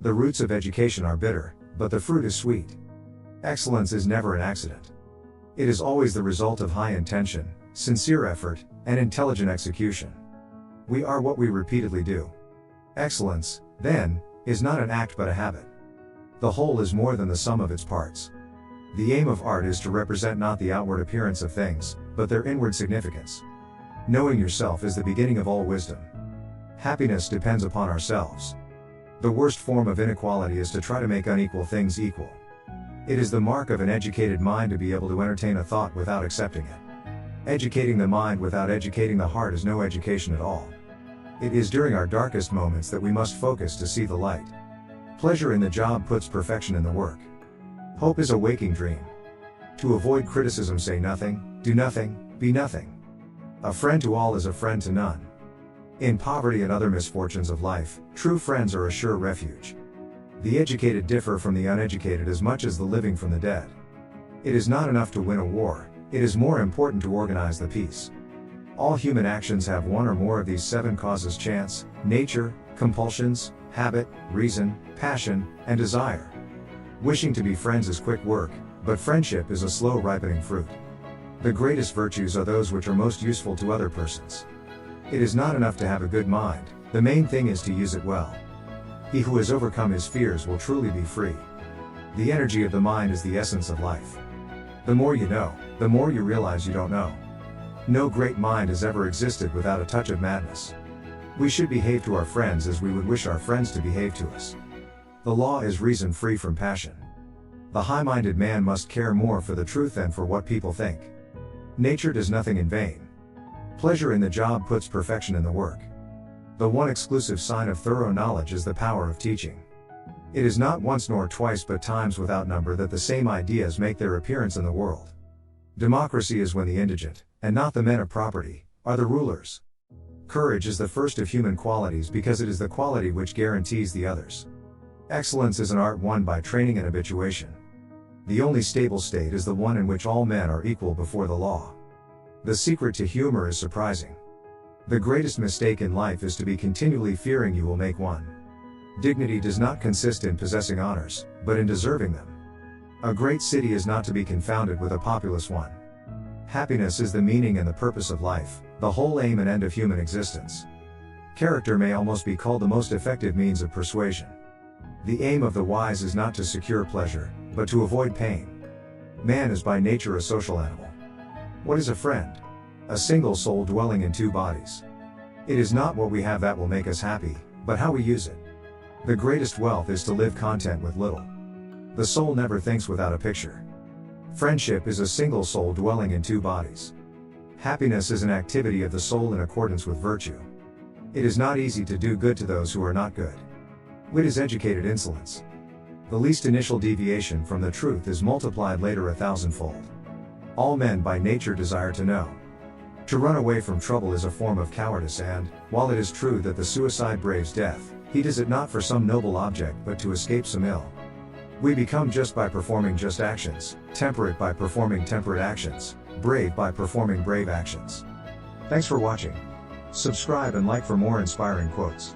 The roots of education are bitter, but the fruit is sweet. Excellence is never an accident. It is always the result of high intention, sincere effort, and intelligent execution. We are what we repeatedly do. Excellence, then, is not an act but a habit. The whole is more than the sum of its parts. The aim of art is to represent not the outward appearance of things, but their inward significance. Knowing yourself is the beginning of all wisdom. Happiness depends upon ourselves. The worst form of inequality is to try to make unequal things equal. It is the mark of an educated mind to be able to entertain a thought without accepting it. Educating the mind without educating the heart is no education at all. It is during our darkest moments that we must focus to see the light. Pleasure in the job puts perfection in the work. Hope is a waking dream. To avoid criticism, say nothing, do nothing, be nothing. A friend to all is a friend to none. In poverty and other misfortunes of life, true friends are a sure refuge. The educated differ from the uneducated as much as the living from the dead. It is not enough to win a war, it is more important to organize the peace. All human actions have one or more of these 7 causes: chance, nature, compulsions, habit, reason, passion, and desire. Wishing to be friends is quick work, but friendship is a slow ripening fruit. The greatest virtues are those which are most useful to other persons. It is not enough to have a good mind, the main thing is to use it well. He who has overcome his fears will truly be free. The energy of the mind is the essence of life. The more you know, the more you realize you don't know. No great mind has ever existed without a touch of madness. We should behave to our friends as we would wish our friends to behave to us. The law is reason free from passion. The high-minded man must care more for the truth than for what people think. Nature does nothing in vain. Pleasure in the job puts perfection in the work. The one exclusive sign of thorough knowledge is the power of teaching. It is not once nor twice but times without number that the same ideas make their appearance in the world. Democracy is when the indigent, and not the men of property, are the rulers. Courage is the first of human qualities because it is the quality which guarantees the others. Excellence is an art won by training and habituation. The only stable state is the one in which all men are equal before the law. The secret to humor is surprising. The greatest mistake in life is to be continually fearing you will make one. Dignity does not consist in possessing honors, but in deserving them. A great city is not to be confounded with a populous one. Happiness is the meaning and the purpose of life, the whole aim and end of human existence. Character may almost be called the most effective means of persuasion. The aim of the wise is not to secure pleasure, but to avoid pain. Man is by nature a social animal. What is a friend? A single soul dwelling in 2 bodies. It is not what we have that will make us happy, but how we use it. The greatest wealth is to live content with little. The soul never thinks without a picture. Friendship is a single soul dwelling in 2 bodies. Happiness is an activity of the soul in accordance with virtue. It is not easy to do good to those who are not good. Wit is educated insolence. The least initial deviation from the truth is multiplied later 1,000-fold. All men by nature desire to know. To run away from trouble is a form of cowardice and, while it is true that the suicide braves death, he does it not for some noble object but to escape some ill. We become just by performing just actions, temperate by performing temperate actions, brave by performing brave actions. Thanks for watching. Subscribe and like for more inspiring quotes.